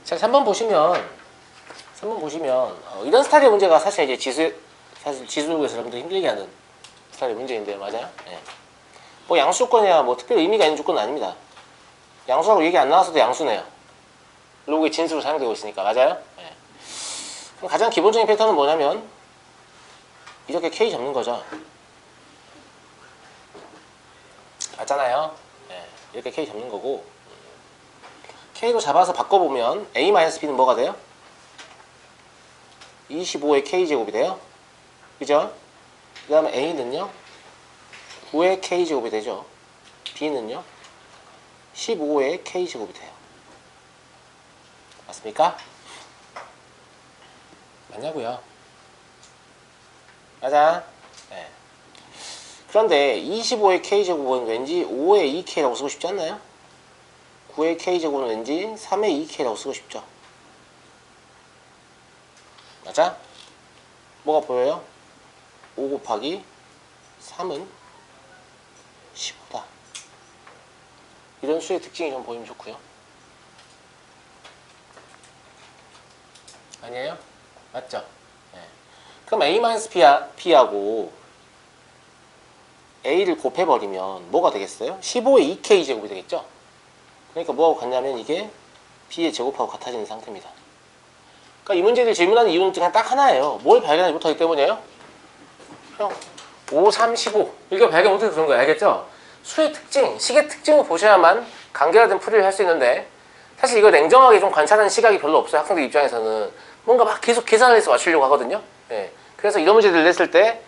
자, 3번 보시면 이런 스타일의 문제가 사실 이제 지수에서 여러분들 힘들게 하는 스타일의 문제인데요. 맞아요? 네. 뭐 양수 조건이야 뭐 특별히 의미가 있는 조건은 아닙니다. 양수라고 얘기 안 나왔어도 양수네요. 로그의 진수로 사용되고 있으니까. 맞아요? 네. 그럼 가장 기본적인 패턴은 뭐냐면 이렇게 K 잡는 거죠. 맞잖아요? 네. 이렇게 K 잡는 거고, K로 잡아서 바꿔보면 A-B는 뭐가 돼요? 25의 K제곱이 돼요. 그죠? 그 다음에 A는요 9의 K제곱이 되죠. B는요 15의 K제곱이 돼요. 맞습니까? 맞냐고요? 맞아. 네. 그런데 25의 K제곱은 왠지 5의 2K라고 쓰고 싶지 않나요? 9의 K제곱은 왠지 3의 2K라고 쓰고 싶죠. 맞아? 뭐가 보여요? 5 곱하기 3은 15다. 이런 수의 특징이 좀 보이면 좋고요. 아니에요? 맞죠? 네. 그럼 A-P하고 A를 곱해버리면 뭐가 되겠어요? 15의 2K 제곱이 되겠죠? 그러니까 뭐하고 같냐면 이게 B의 제곱하고 같아지는 상태입니다. 그러니까 이 문제를 질문하는 이유는 그냥 딱 하나예요. 뭘 발견하지 못하기 때문이에요? 형, 5, 3, 15 이거 발견 못해서 그런 거예요. 알겠죠? 수의 특징, 식의 특징을 보셔야만 간결화된 풀이를 할 수 있는데 사실 이거 냉정하게 좀 관찰하는 시각이 별로 없어요. 학생들 입장에서는 뭔가 막 계속 계산을 해서 맞추려고 하거든요. 네. 그래서 이런 문제들을 냈을 때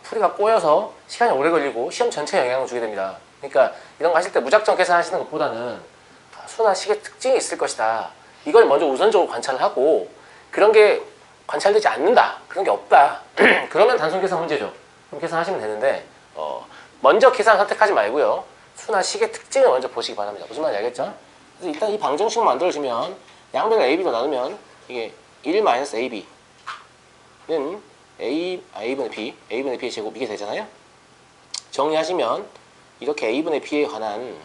풀이가 꼬여서 시간이 오래 걸리고 시험 전체에 영향을 주게 됩니다. 그러니까 이런 거 하실 때 무작정 계산하시는 것보다는 수나 식의 특징이 있을 것이다. 이걸 먼저 우선적으로 관찰을 하고 그런 게 관찰되지 않는다. 그런 게 없다. 그러면 단순 계산 문제죠. 그럼 계산하시면 되는데 먼저 계산 선택하지 말고요. 수나 식의 특징을 먼저 보시기 바랍니다. 무슨 말인지 알겠죠? 그래서 일단 이 방정식 만들어주면 양변을 AB로 나누면 이게 1-AB는 A분의 B, A분의 B의 제곱 이게 되잖아요. 정리하시면 이렇게 A분의 B에 관한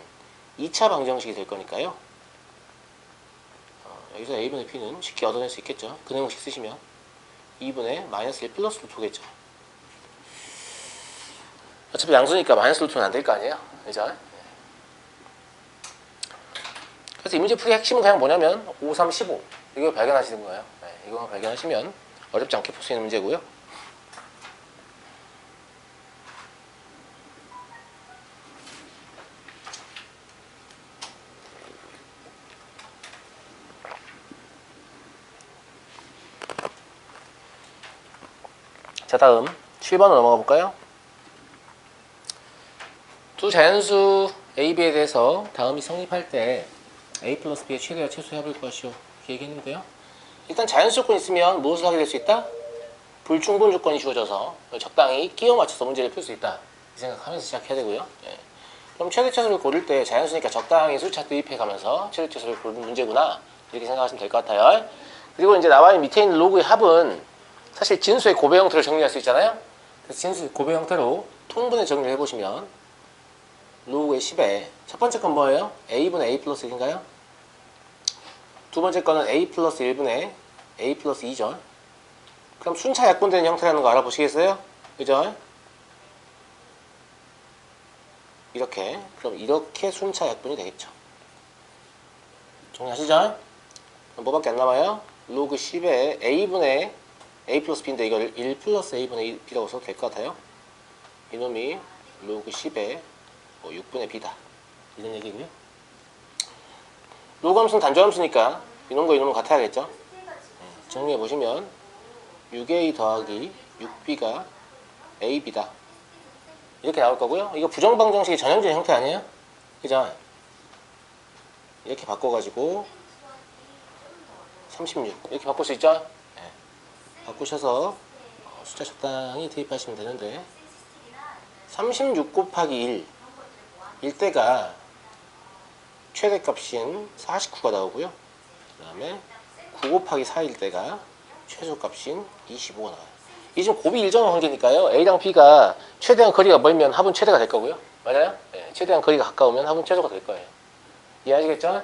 2차 방정식이 될 거니까요. 여기서 A분의 B는 쉽게 얻어낼 수 있겠죠. 그 내용식 쓰시면 2분의 마이너스 1 플러스 루트겠죠. 어차피 양수니까 마이너스 루트는 안 될 거 아니에요. 그죠? 그래서 이 문제 풀이 핵심은 그냥 뭐냐면 5, 3, 15 이걸 발견하시는 거예요. 네, 이거만 발견하시면 어렵지 않게 풀 수 있는 문제고요. 자, 다음 7번으로 넘어가 볼까요? 두 자연수 A, B에 대해서 다음이 성립할 때 A 플러스 B의 최대와 최소 합을 것이요 이렇게 얘기했는데요. 일단 자연수 조건이 있으면 무엇을 하게 될 수 있다? 불충분 조건이 주어져서 적당히 끼워 맞춰서 문제를 풀 수 있다. 이 생각하면서 시작해야 되고요. 예. 그럼 최대 최소를 고를 때 자연수니까 적당히 숫자 도입해 가면서 최대 최소를 고르는 문제구나 이렇게 생각하시면 될 것 같아요. 그리고 이제 나와 있는 밑에 있는 로그의 합은 사실 진수의 고배 형태로 정리할 수 있잖아요. 그래서 진수의 고배 형태로 통분해 정리를 해보시면 로그의 10에 첫 번째 건 뭐예요? A분의 A 플러스 1인가요? 두 번째 거는 A 플러스 1분의 A 플러스 2죠. 그럼 순차 약분되는 형태라는 거 알아보시겠어요? 그죠? 이렇게. 그럼 이렇게 순차 약분이 되겠죠. 정리하시죠? 그럼 뭐밖에 안 남아요? 로그 10에 A분의 A 플러스 B인데 이걸 1 플러스 A분의 B라고 써도 될 것 같아요. 이놈이 로그 10에 6분의 B다. 이런 얘기고요. 로그 함수는 단조 함수니까 이놈과 이놈은 같아야겠죠. 정리해보시면 6A 더하기 6B가 AB다. 이렇게 나올 거고요. 이거 부정방정식의 전형적인 형태 아니에요? 그죠? 이렇게 바꿔가지고 36 이렇게 바꿀 수 있죠? 네. 바꾸셔서 숫자 적당히 대입하시면 되는데 36 곱하기 1 때가 최대값인 49가 나오고요. 그 다음에 9 곱하기 4일 때가 최소값인 25가 나와요. 이 지금 곱이 일정한 관계니까요. A랑 B가 최대한 거리가 멀면 합은 최대가 될 거고요. 맞아요? 네, 최대한 거리가 가까우면 합은 최소가 될 거예요. 이해하시겠죠?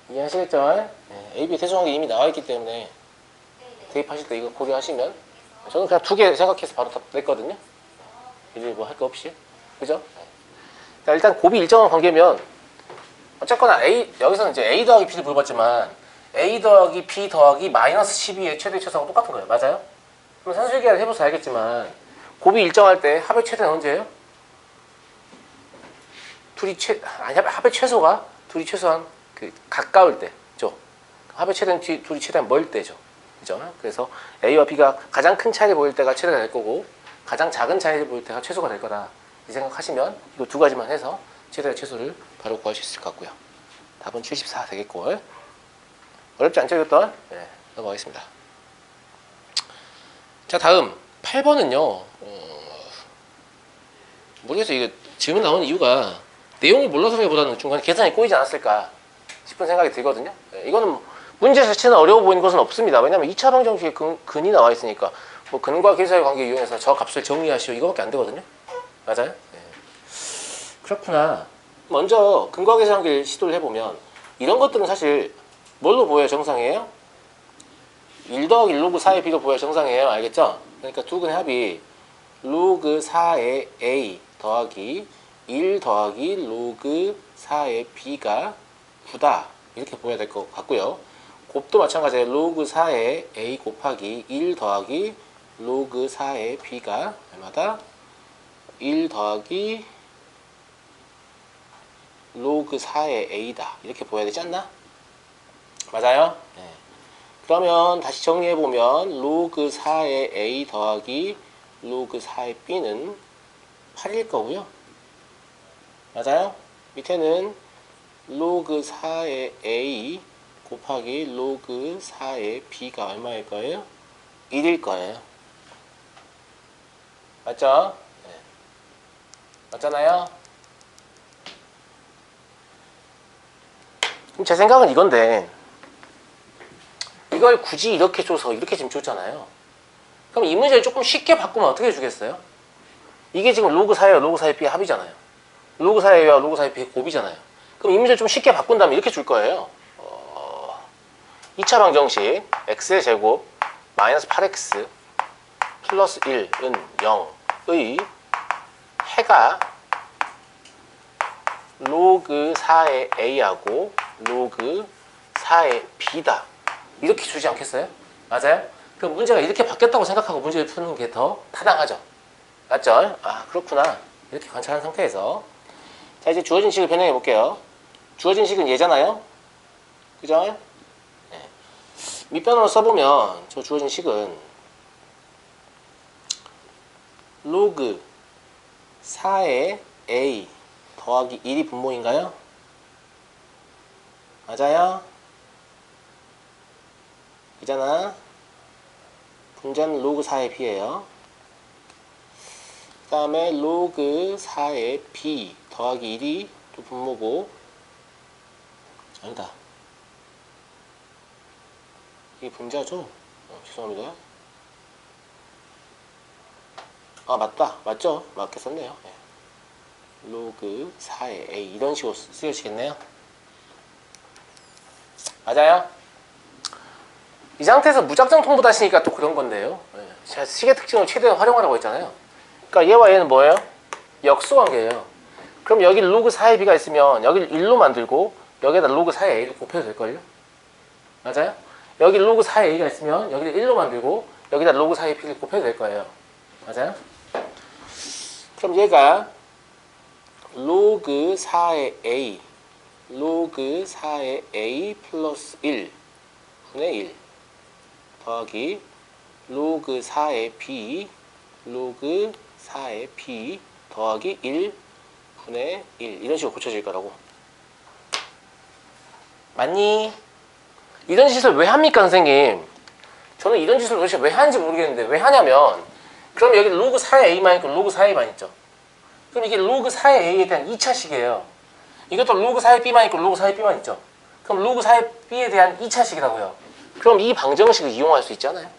이해하시겠죠? 네, AB 대소관계 이미 나와 있기 때문에 대입하실 때 이거 고려하시면 저는 그냥 두 개 생각해서 바로 답 냈거든요. 일일이 뭐 할 거 없이. 그죠? 자, 일단 곱이 일정한 관계면 어쨌거나 A, 여기서는 이제 A 더하기 B를 물어봤지만 A 더하기 B 더하기 마이너스 12의 최대 최소하고 똑같은 거예요. 맞아요? 그럼 산술계를 해봐서 알겠지만 곱이 일정할 때 합의 최대는 언제예요? 합의 최소가 둘이 최소한 그 가까울 때죠. 합의 최대는 둘이 최대한 멀 때죠. 그죠? 그래서 A와 B가 가장 큰 차이를 보일 때가 최대가 될 거고 가장 작은 차이를 보일 때가 최소가 될 거다. 이 생각하시면 이거 두 가지만 해서 최대와 최소를 바로 구할 수 있을 것 같고요. 답은 74 되겠고 어렵지 않죠 이것도? 네, 넘어가겠습니다. 자 다음 8번은요 모르겠어요. 이거 질문 나오는 이유가 내용을 몰라서라기보다는 중간에 계산이 꼬이지 않았을까 싶은 생각이 들거든요. 네, 이거는 문제 자체는 어려워 보이는 것은 없습니다. 왜냐하면 2차 방정식에 근이 나와 있으니까 뭐 근과 길 사이의 관계 이용해서 저 값을 정리하시오 이거밖에 안 되거든요. 맞아요? 네. 그렇구나. 먼저 근과 계사 관계를 시도를 해보면 이런 것들은 사실 뭘로 보여요? 정상이에요? 1 더하기 로그 4의 b로 보여야 정상이에요. 알겠죠? 그러니까 두 근의 합이 로그 4의 a 더하기 1 더하기 로그 4의 b가 9다. 이렇게 보여야 될 것 같고요. 곱도 마찬가지예요. 로그 4의 a 곱하기 1 더하기 로그 4의 b가 얼마다? 1 더하기 로그 4의 a다. 이렇게 보여야 되지 않나? 맞아요? 네. 그러면 다시 정리해보면 로그 4의 a 더하기 로그 4의 b는 8일 거고요. 맞아요? 밑에는 로그 4의 a 곱하기 로그 4의 b가 얼마일 거예요? 1일 거예요. 맞죠? 네. 맞잖아요? 그럼 제 생각은 이건데 이걸 굳이 이렇게 줘서 이렇게 지금 줬잖아요. 그럼 이 문제를 조금 쉽게 바꾸면 어떻게 주겠어요? 이게 지금 로그 4예요. 로그 4의 b의 합이잖아요. 로그 4의 a와 로그 4의 b의 곱이잖아요. 그럼 이 문제를 좀 쉽게 바꾼다면 이렇게 줄 거예요. 2차 방정식 x의 제곱 마이너스 8x 플러스 1은 0의 해가 로그 4의 a하고 로그 4의 b다. 이렇게 주지 않겠어요? 맞아요? 그럼 문제가 이렇게 바뀌었다고 생각하고 문제를 푸는 게 더 타당하죠? 맞죠? 아 그렇구나. 이렇게 관찰한 상태에서 자 이제 주어진 식을 변형해 볼게요. 주어진 식은 얘잖아요? 그죠? 네. 밑변으로 써보면 저 주어진 식은 로그 4의 a 더하기 1이 분모인가요? 맞아요? 이잖아. 분자는 로그 4의 b예요. 그 다음에 로그 4의 b 더하기 1이 또 분모고 아니다. 이게 분자죠? 죄송합니다. 아 맞다. 맞죠? 맞게 썼네요. 네. 로그 4의 a 이런 식으로 쓰여지겠네요. 맞아요? 이 상태에서 무작정 통보다시니까 또 그런 건데요. 네. 제가 식의 특징을 최대한 활용하라고 했잖아요. 그러니까 얘와 얘는 뭐예요? 역수관계예요. 그럼 여기 로그 4의 b가 있으면 여기를 1로 만들고 여기에다 로그 4의 a를 곱해도 될걸요? 맞아요? 여기 로그 4의 a가 있으면 여기를 1로 만들고 여기다 로그 4의 b를 곱해도 될 거예요. 맞아요? 그럼 얘가 로그 4의 a 로그 4의 a 플러스 1 분의 1 더하기 로그 4의 b 로그 4의 b 더하기 1 분의 1 이런 식으로 고쳐질 거라고. 맞니? 이런 짓을 왜 합니까 선생님? 저는 이런 짓을 도대체 왜 하는지 모르겠는데 왜 하냐면 그럼 여기 로그 4의 a만 있고 로그 4의 만 있죠. 그럼 이게 로그 4의 a에 대한 2차식이에요. 이것도 로그 4의 b만 있고 로그 4의 b만 있죠. 그럼 로그 4의 b에 대한 2차식이라고요. 그럼 이 방정식을 이용할 수 있잖아요.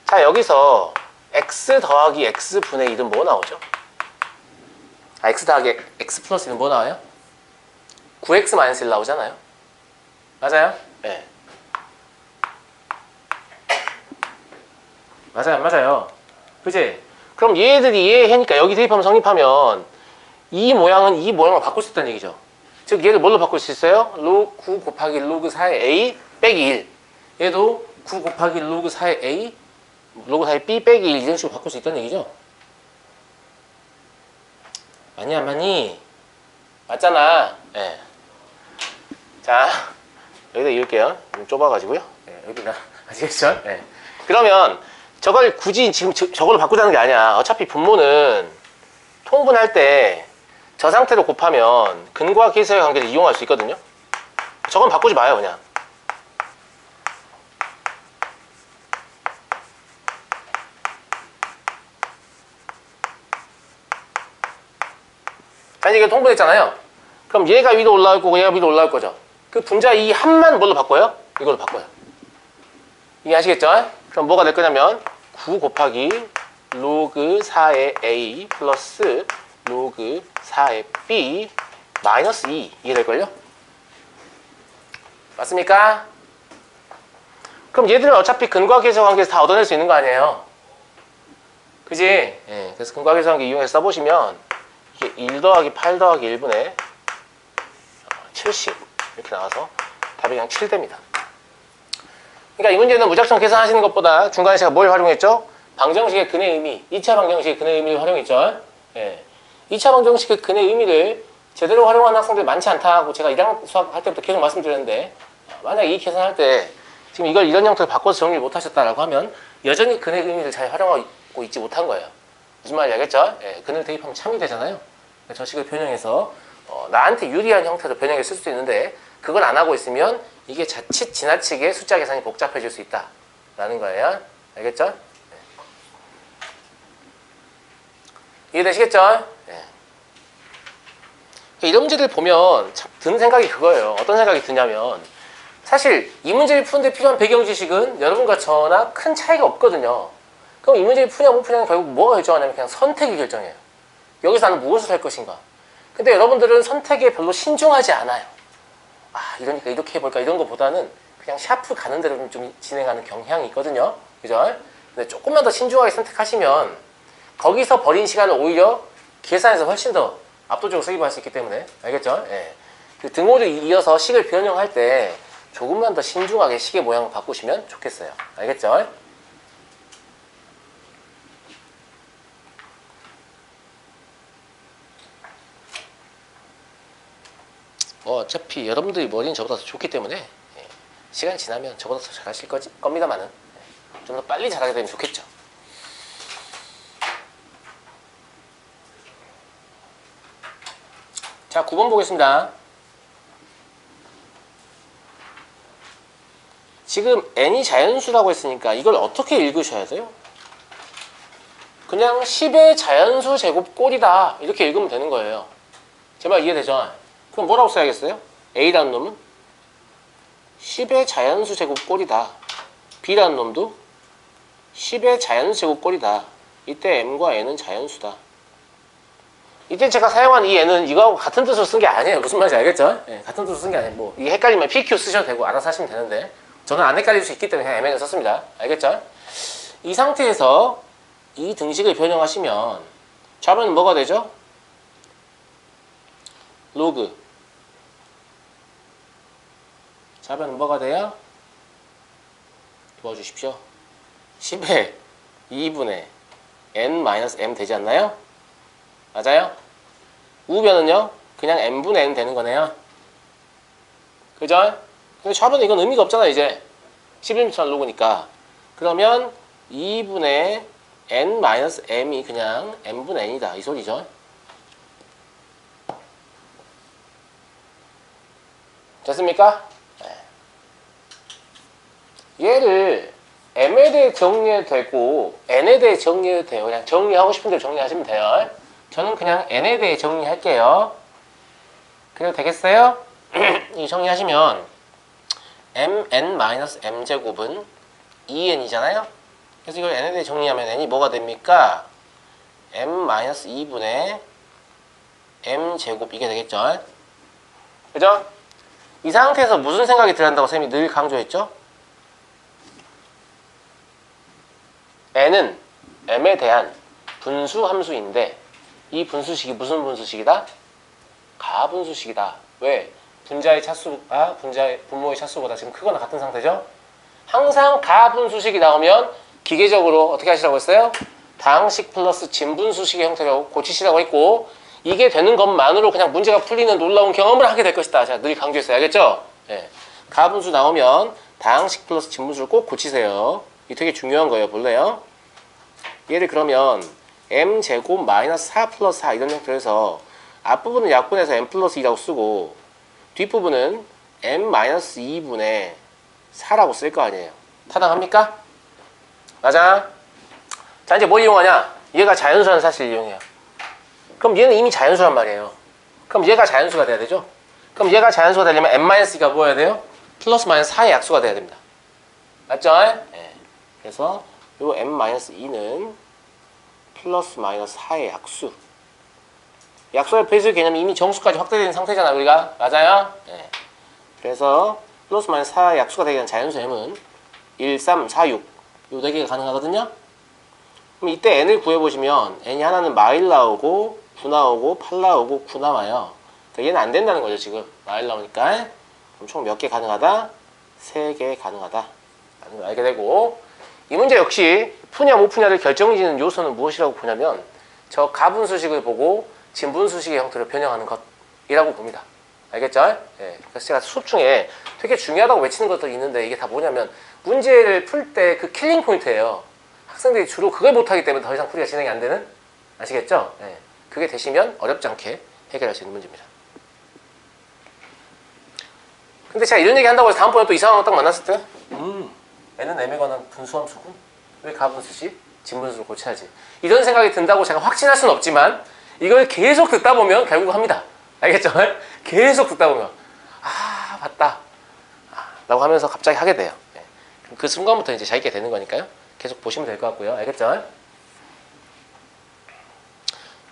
자 여기서 x 더하기 x 분의 1은 뭐 나오죠? x 더하기 x 플러스 1은 뭐 나와요? 9x 마이너스 1 나오잖아요. 맞아요? 네. 맞아요, 안 맞아요? 그지? 그럼 얘들이 얘해니까 여기 대입하면 성립하면 이 모양은 이 모양으로 바꿀 수 있다는 얘기죠. 즉 얘를 뭘로 바꿀 수 있어요? 로그 9 곱하기 로그 4의 a 빼기 1. 얘도 9 곱하기 로그 4의 a 로그 4의 b 빼기 1 이런 식으로 바꿀 수 있다는 얘기죠. 맞니 안 맞니? 맞잖아. 네. 자, 여기다 이을게요. 좀 좁아가지고요. 네, 여기다. 아시겠죠? 네. 그러면 저걸 굳이 지금 저걸로 바꾸자는 게 아니야. 어차피 분모는 통분할 때 저 상태로 곱하면 근과 계수의 관계를 이용할 수 있거든요. 저건 바꾸지 마요, 그냥. 자, 이게 통분했잖아요. 그럼 얘가 위로 올라올 거고 얘가 위로 올라올 거죠. 그 분자 이 합만 뭘로 바꿔요? 이걸로 바꿔요. 이해하시겠죠? 그럼 뭐가 될 거냐면 9 곱하기 로그 4의 a 플러스 로그 4의 b 마이너스 2 이게 될걸요? 맞습니까? 그럼 얘들은 어차피 근과 계수 관계에서 다 얻어낼 수 있는 거 아니에요? 그지? 예, 그래서 근과 계수 관계 이용해서 써보시면 이게 1 더하기 8 더하기 1분의 70 이렇게 나와서 답이 그냥 7됩니다. 그러니까 이 문제는 무작정 계산하시는 것보다 중간에 제가 뭘 활용했죠? 방정식의 근의 의미, 2차 방정식의 근의 의미를 활용했죠. 예. 2차 방정식의 근의 의미를 제대로 활용하는 학생들 많지 않다고 제가 1학년 수학할 때부터 계속 말씀드렸는데, 만약에 이 계산할 때 지금 이걸 이런 형태로 바꿔서 정리를 못 하셨다라고 하면 여전히 근의 의미를 잘 활용하고 있지 못한 거예요. 무슨 말인지 알겠죠? 예. 근을 대입하면 참이 되잖아요. 저 식을 변형해서 나한테 유리한 형태로 변형해 쓸 수도 있는데 그걸 안 하고 있으면 이게 자칫 지나치게 숫자 계산이 복잡해질 수 있다 라는 거예요. 알겠죠? 네. 이해되시겠죠? 네. 이런 문제들 보면 참 드는 생각이 그거예요. 어떤 생각이 드냐면 사실 이 문제를 푸는데 필요한 배경 지식은 여러분과 저나 큰 차이가 없거든요. 그럼 이 문제를 푸냐 못 푸냐는 결국 뭐가 결정하냐면 그냥 선택이 결정해요. 여기서 나는 무엇을 할 것인가. 근데 여러분들은 선택에 별로 신중하지 않아요. 아, 이러니까 이렇게 해볼까 이런 것보다는 그냥 샤프 가는 대로 좀 진행하는 경향이 있거든요. 그죠? 근데 조금만 더 신중하게 선택하시면 거기서 버린 시간을 오히려 계산에서 훨씬 더 압도적으로 수입할 수 있기 때문에 알겠죠? 예. 그 등호를 이어서 식을 변형할 때 조금만 더 신중하게 식의 모양을 바꾸시면 좋겠어요. 알겠죠? 어차피 여러분들이 머리는 저보다 더 좋기 때문에 시간이 지나면 저보다 더 잘하실 겁니다만은 좀 더 빨리 잘하게 되면 좋겠죠. 자, 9번 보겠습니다. 지금 n이 자연수라고 했으니까 이걸 어떻게 읽으셔야 돼요? 그냥 10의 자연수 제곱 꼴이다 이렇게 읽으면 되는 거예요. 제 말 이해되죠? 그럼 뭐라고 써야겠어요? A라는 놈은 10의 자연수 제곱 꼴이다. B라는 놈도 10의 자연수 제곱 꼴이다. 이때 M과 N은 자연수다. 이때 제가 사용한 이 N은 이거하고 같은 뜻으로 쓴 게 아니에요. 무슨 말인지 알겠죠? 네, 같은 뜻으로 쓴 게 아니에요. 이 헷갈리면 PQ 쓰셔도 되고 알아서 하시면 되는데 저는 안 헷갈릴 수 있기 때문에 그냥 MN을 썼습니다. 알겠죠? 이 상태에서 이 등식을 변형하시면 좌변은 뭐가 되죠? 로그. 좌변은 뭐가 돼요? 도와주십시오. 10의 2분의 n-m 되지 않나요? 맞아요? 우변은요? 그냥 n분의 n 되는 거네요. 그죠? 근데 좌변은 이건 의미가 없잖아 이제. 11m 로그니까. 그러면 2분의 n-m이 그냥 n분의 n이다 이 소리죠. 됐습니까? 네. 얘를 m에 대해 정리해도 되고 n에 대해 정리해도 돼요. 그냥 정리하고 싶은 대로 정리하시면 돼요. 저는 그냥 n에 대해 정리할게요. 그래도 되겠어요? 이 정리하시면 mn-m제곱은 2n이잖아요? 그래서 이걸 n에 대해 정리하면 n이 뭐가 됩니까? m-2분의 m제곱 이게 되겠죠? 그죠? 이 상태에서 무슨 생각이 들어야 한다고 쌤이 늘 강조했죠? n은 m에 대한 분수 함수인데 이 분수식이 무슨 분수식이다? 가분수식이다. 왜? 분자의 차수가 분모의 차수보다 지금 크거나 같은 상태죠? 항상 가분수식이 나오면 기계적으로 어떻게 하시라고 했어요? 다항식 플러스 진분수식의 형태로 고치시라고 했고 이게 되는 것만으로 그냥 문제가 풀리는 놀라운 경험을 하게 될 것이다. 제가 늘 강조했어요. 알겠죠? 네. 가분수 나오면 다항식 플러스 진분수를 꼭 고치세요. 이게 되게 중요한 거예요. 볼래요? 얘를 그러면 m제곱 마이너스 4 플러스 4 이런 형태로 해서 앞부분은 약분해서 m 플러스 2라고 쓰고 뒷부분은 m 마이너스 2분의 4라고 쓸 거 아니에요. 타당합니까? 맞아. 자, 이제 뭘 이용하냐? 얘가 자연수라는 사실을 이용해요. 그럼 얘는 이미 자연수란 말이에요. 그럼 얘가 자연수가 돼야 되죠? 그럼 얘가 자연수가 되려면 m-2가 뭐 해야 돼요? 플러스 마이너스 4의 약수가 돼야 됩니다. 맞죠? 네. 그래서 요 m-2는 플러스 마이너스 4의 약수. 약수의 배수 개념이 이미 정수까지 확대된 상태잖아, 우리가. 맞아요? 네. 그래서 플러스 마이너스 4의 약수가 되게 되는 자연수 m은 1, 3, 4, 6. 요 4개가 가능하거든요? 그럼 이때 n을 구해보시면 n이 하나는 마일 나오고 9 나오고 8 나오고 9 나와요. 그러니까 얘는 안 된다는 거죠, 지금. 마일 나오니까. 그럼 총 몇 개 가능하다? 3개 가능하다. 라는 걸 알게 되고 이 문제 역시 푸냐 못 푸냐를 결정지는 요소는 무엇이라고 보냐면 저 가분수식을 보고 진분수식의 형태로 변형하는 것이라고 봅니다. 알겠죠? 예. 그래서 제가 수업 중에 되게 중요하다고 외치는 것도 있는데 이게 다 뭐냐면 문제를 풀 때 그 킬링 포인트예요. 학생들이 주로 그걸 못하기 때문에 더 이상 풀이가 진행이 안 되는? 아시겠죠? 예. 그게 되시면 어렵지 않게 해결할 수 있는 문제입니다. 근데 제가 이런 얘기 한다고 해서 다음번에 또 이상한 거 딱 만났을 때 n은 m에 관한 분수함수군? 왜 가분수지? 진분수로 고쳐야지. 이런 생각이 든다고 제가 확신할 수는 없지만 이걸 계속 듣다 보면 결국 합니다. 알겠죠? 계속 듣다 보면 아 맞다 라고 하면서 갑자기 하게 돼요. 그 순간부터 이제 자기게 되는 거니까요. 계속 보시면 될 것 같고요. 알겠죠?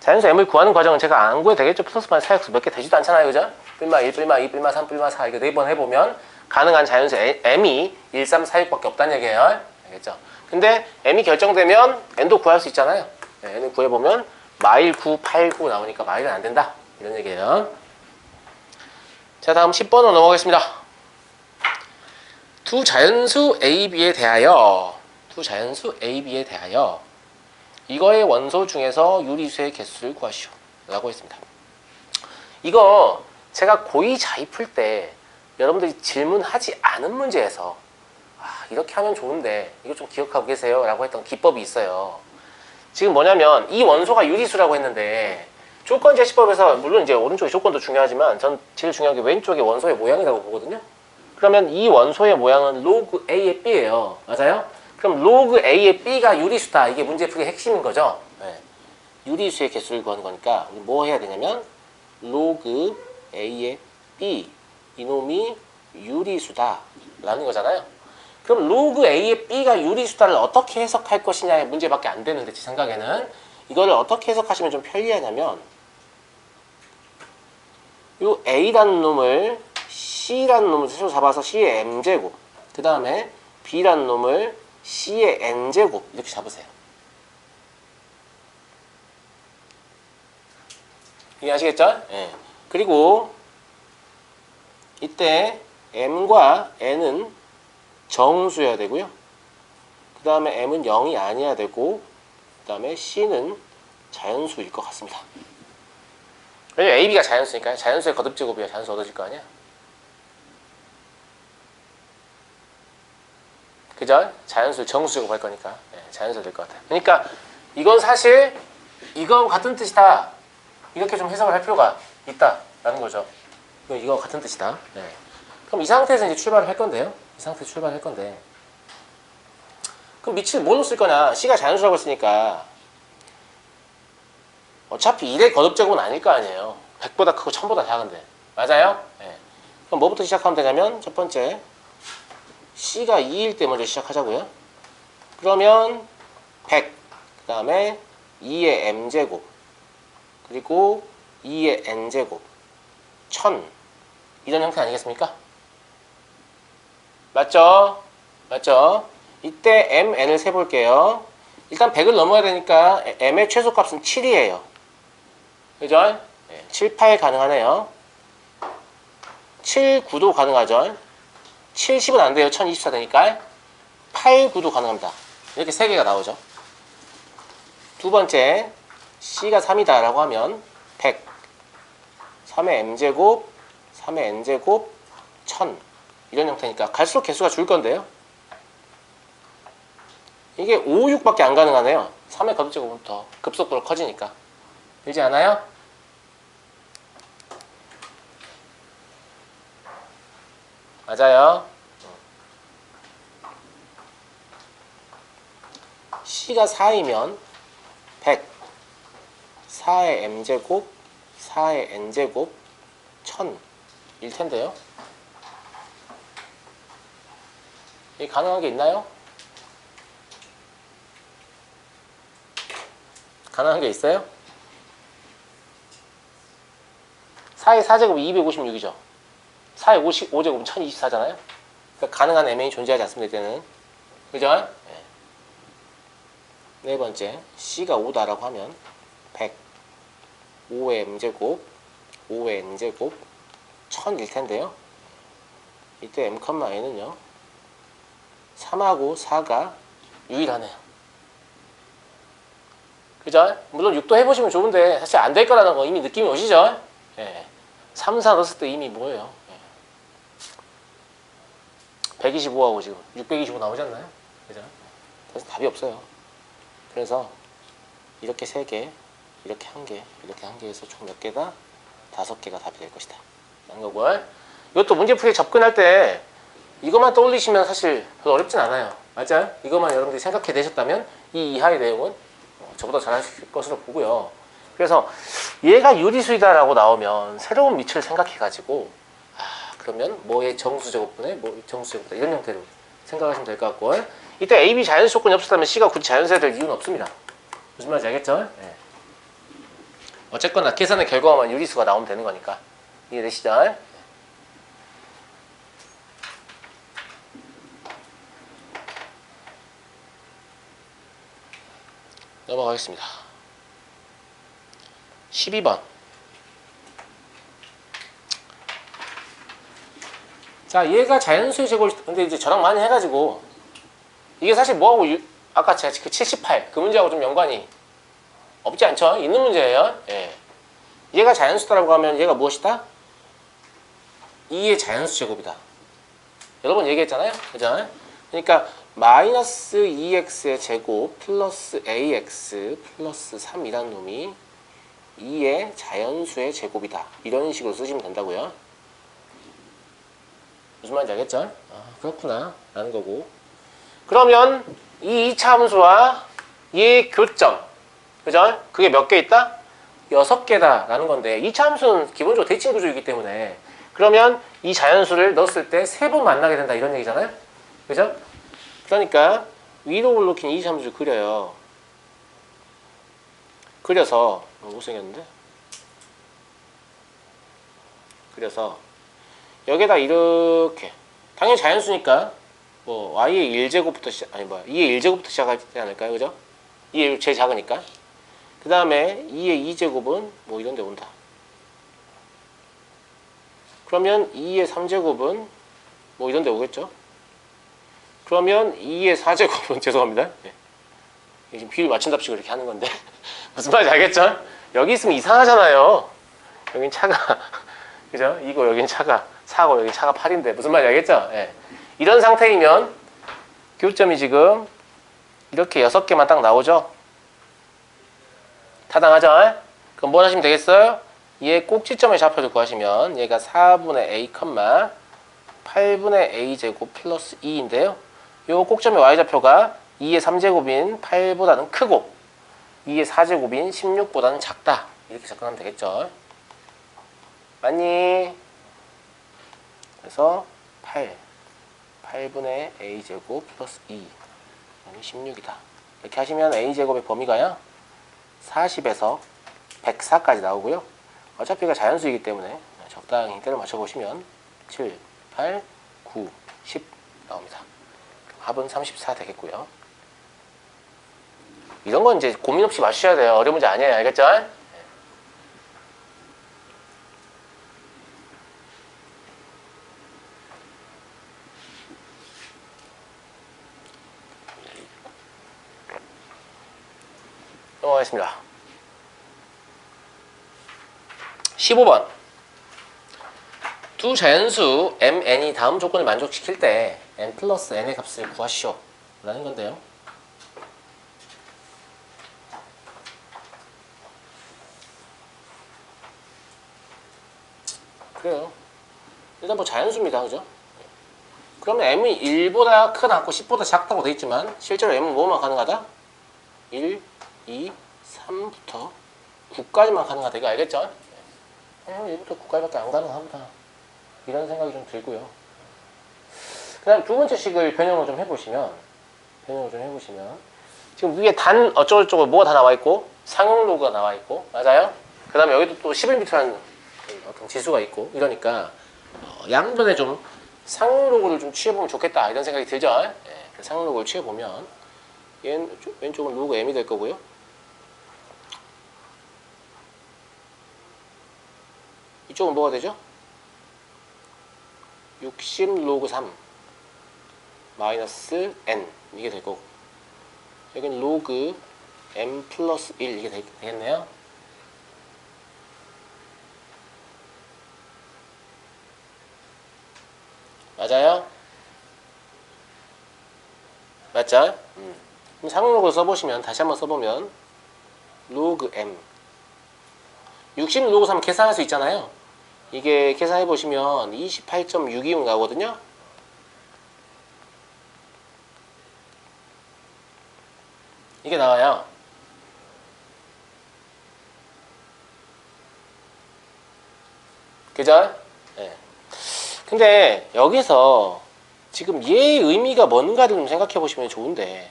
자연수 m을 구하는 과정은 제가 안 구해도 되겠죠? 플러스 마이너스 사역수 몇 개 되지도 않잖아요. 그죠? 뿔마 1, 뿔마 2, 뿔마 3, 뿔마 4 이거 4번 해보면 가능한 자연수 m이 1, 3, 4, 6밖에 없다는 얘기예요. 알겠죠? 근데 m이 결정되면 n도 구할 수 있잖아요. 네, n을 구해보면 마일 9, 8, 9 나오니까 마일은 안 된다. 이런 얘기예요. 자, 다음 10번으로 넘어가겠습니다. 두 자연수 AB에 대하여 이거의 원소 중에서 유리수의 개수를 구하시오 라고 했습니다. 이거 제가 고2 자입 풀 때 여러분들이 질문하지 않은 문제에서 이렇게 하면 좋은데 이거 좀 기억하고 계세요 라고 했던 기법이 있어요. 지금 뭐냐면 이 원소가 유리수라고 했는데 조건 제시법에서 물론 이제 오른쪽의 조건도 중요하지만 전 제일 중요한 게 왼쪽의 원소의 모양이라고 보거든요. 그러면 이 원소의 모양은 로그 A의 B예요. 맞아요? 그럼 로그 A의 B가 유리수다. 이게 문제 풀이의 핵심인 거죠. 네. 유리수의 개수를 구하는 거니까 우리 뭐 해야 되냐면 로그 A의 B 이놈이 유리수다 라는 거잖아요. 그럼 로그 A의 B가 유리수다를 어떻게 해석할 것이냐의 문제밖에 안 되는데 제 생각에는 이거를 어떻게 해석하시면 좀 편리하냐면 요 A라는 놈을 C라는 놈을 스스로 잡아서 C의 M제곱 그 다음에 B라는 놈을 C의 N제곱 이렇게 잡으세요. 이해하시겠죠? 네. 그리고 이때 M과 N은 정수여야 되고요. 그 다음에 M은 0이 아니어야 되고 그 다음에 C는 자연수일 것 같습니다. 왜냐면 A, B가 자연수니까요. 자연수의 거듭제곱이야 자연수 얻어질 거 아니야. 그죠? 자연수를 정수제곱 할 거니까 자연수 될 것 같아요. 그러니까 이건 사실 이거하고 같은 뜻이다. 이렇게 좀 해석을 할 필요가 있다라는 거죠. 이거 같은 뜻이다. 네. 그럼 이 상태에서 이제 출발을 할 건데요. 이 상태에서 출발을 할 건데 그럼 밑을 뭘로 쓸 거냐? C가 자연수라고 했으니까 어차피 1의 거듭제곱은 아닐 거 아니에요. 100보다 크고 1000보다 작은데. 맞아요? 네. 그럼 뭐부터 시작하면 되냐면 첫 번째 C가 2일 때 먼저 시작하자고요. 그러면 100, 그 다음에 2의 M제곱, 그리고 2의 N제곱, 1000 이런 형태 아니겠습니까? 맞죠? 맞죠? 이때 m, n을 세볼게요. 일단 100을 넘어야 되니까 m의 최소값은 7이에요. 그죠? 7, 8 가능하네요. 7, 9도 가능하죠? 70은 안 돼요. 1024 되니까. 8, 9도 가능합니다. 이렇게 3개가 나오죠. 두 번째, C가 3이다 라고 하면 100, 3의 m제곱, 3의 n제곱, 1000 이런 형태니까 갈수록 개수가 줄 건데요. 이게 5, 6밖에 안 가능하네요. 3의 거듭제곱은 더 급속도로 커지니까. 되지 않아요? 맞아요. C가 4이면 100, 4의 m제곱, 4의 n제곱, 1000일 텐데요. 이게 가능한 게 있나요? 가능한 게 있어요? 4의 4제곱이 256이죠. 4의 5제곱은 1024잖아요. 그러니까 가능한 m이 존재하지 않습니다. 이때는. 그죠? 네 번째, C가 5다라고 하면 100, 5의 m제곱, 5의 n제곱, 1000일 텐데요. 이때 m, n은요. 3하고 4가 유일하네요. 그죠? 물론 6도 해보시면 좋은데 사실 안 될 거라는 거 이미 느낌이 오시죠? 3, 4 넣었을 때 이미 뭐예요? 125하고 지금 625 나오지 않나요? 그죠? 그래서 답이 없어요. 그래서 이렇게 3개, 이렇게 1개, 이렇게 1개 해서 총 몇 개다? 5개가 답이 될 것이다. 라는 거고. 이것도 문제풀이에 접근할 때 이것만 떠올리시면 사실 별로 어렵진 않아요. 맞아요? 이것만 여러분들이 생각해내셨다면 이 이하의 내용은 저보다 잘하실 것으로 보고요. 그래서 얘가 유리수이다라고 나오면 새로운 밑을 생각해가지고 그러면 뭐의 정수제곱분의 뭐 정수제곱이다 이런 형태로 생각하시면 될 것 같고, 이때 A, B 자연수 조건이 없었다면 C가 굳이 자연수해야 될 이유는 없습니다. 무슨 말인지 알겠죠? 어쨌거나 계산의 결과만 유리수가 나오면 되는 거니까. 이해되시죠? 넘어가겠습니다. 12번. 자, 얘가 자연수의 제곱을, 근데 이제 저랑 많이 해가지고, 이게 사실 뭐하고, 아까 제가 그 78, 그 문제하고 좀 연관이 없지 않죠? 있는 문제예요. 얘가 자연수다라고 하면 얘가 무엇이다? 2의 자연수 제곱이다. 여러 번 얘기했잖아요. 그죠? 그러니까, 마이너스 2x의 제곱 플러스 ax 플러스 3이라는 놈이 2의 자연수의 제곱이다. 이런 식으로 쓰시면 된다고요. 무슨 말인지 알겠죠? 그렇구나 라는 거고, 그러면 이 2차 함수와 얘의 교점, 그죠? 그게 몇 개 있다? 6개다 라는 건데, 2차 함수는 기본적으로 대칭 구조이기 때문에 그러면 이 자연수를 넣었을 때 3번 만나게 된다 이런 얘기잖아요. 그죠? 그러니까 위로 올라킨 이 함수를 그려요. 그려서 못생겼는데? 그려서 여기다 이렇게, 당연히 자연수니까 뭐 y의 1제곱부터 시작, 아니 뭐야 2의 1제곱부터 시작하지 않을까요? 그죠? 2의 제일 작으니까. 그 다음에 2의 2제곱은 뭐 이런 데 온다. 그러면 2의 3제곱은 뭐 이런 데 오겠죠? 그러면 2의 4제곱은 죄송합니다. 지금 비율 맞춘답시고 이렇게 하는 건데 무슨 말인지 알겠죠? 여기 있으면 이상하잖아요. 여긴 차가 그죠? 이거 여긴 차가 4고 여기 차가 8인데 무슨 말인지 알겠죠? 이런 상태이면 교점이 지금 이렇게 6개만 딱 나오죠? 타당하죠? 그럼 뭘 하시면 되겠어요? 얘 꼭지점의 좌표를 구하시면 얘가 4분의 a, 8분의 a제곱 플러스 2인데요. 요 꼭점의 y좌표가 2의 3제곱인 8보다는 크고 2의 4제곱인 16보다는 작다. 이렇게 접근하면 되겠죠. 맞니? 그래서 8분의 a제곱 플러스 2 16이다. 이렇게 하시면 a제곱의 범위가요 40에서 104까지 나오고요. 어차피 이가 자연수이기 때문에 적당히 때를 맞춰보시면 7, 8, 9, 10 나옵니다. 합은 34 되겠고요. 이런 건 이제 고민 없이 맞추셔야 돼요. 어려운 문제 아니에요. 알겠죠? 넘어가겠습니다. 15번. 두 자연수 mn이 다음 조건을 만족시킬 때 n 플러스 n의 값을 구하시오 라는 건데요. 그래요. 일단 뭐 자연수입니다. 그죠? 그러면 m이 1보다 크다 않고 10보다 작다고 되어 있지만 실제로 m은 뭐만 가능하다? 1, 2, 3부터 9까지만 가능하다. 이거 알겠죠? 1부터 9까지밖에 안 가능하다. 이런 생각이 좀 들고요. 그 다음 두 번째 식을 변형을 좀 해보시면 지금 위에 단 어쩌고저쩌고 뭐가 다 나와있고 상용 로그가 나와있고 맞아요? 그 다음에 여기도 또 11비트라는 어떤 지수가 있고 이러니까 양변에 좀 상용 로그를 좀 취해보면 좋겠다 이런 생각이 들죠? 네, 상용 로그를 취해보면 얘는 왼쪽은 로그 m이 될 거고요. 이쪽은 뭐가 되죠? 60 로그 3 마이너스 n 이게 될 거고 여기는 로그 m 플러스 1 이게 되겠네요. 맞아요? 맞죠? 그럼 상용로그 써보시면 다시 한번 써보면 로그 m 60 로그 3 계산할 수 있잖아요. 이게 계산해보시면 28.625 나오거든요. 이게 나와요. 그죠? 네. 근데 여기서 지금 얘의 의미가 뭔가를 좀 생각해 보시면 좋은데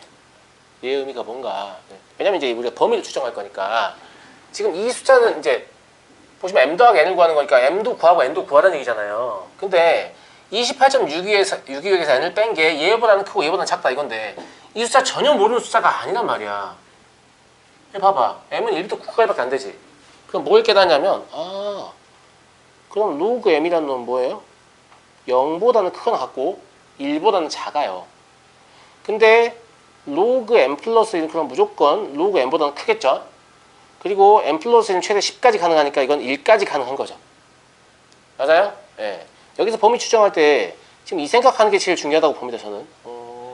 얘의 의미가 뭔가 왜냐면 이제 우리가 범위를 추정할 거니까 지금 이 숫자는 이제 보시면 m 더하기 n을 구하는 거니까 m도 구하고 n도 구하라는 얘기잖아요. 근데 28.62에서 n을 뺀 게 얘보다는 크고 얘보다는 작다 이건데 이 숫자 전혀 모르는 숫자가 아니란 말이야. 봐봐. m은 1부터 9까지밖에 안 되지. 그럼 뭘 깨닫냐면 그럼 로그 m이라는 놈은 뭐예요? 0보다는 크거나 같고 1보다는 작아요. 근데 로그 m 플러스 1은 그럼 무조건 로그 m보다는 크겠죠? 그리고 m 플러스 1은 최대 10까지 가능하니까 이건 1까지 가능한 거죠. 맞아요? 예. 여기서 범위 추정할 때 지금 이 생각하는 게 제일 중요하다고 봅니다. 저는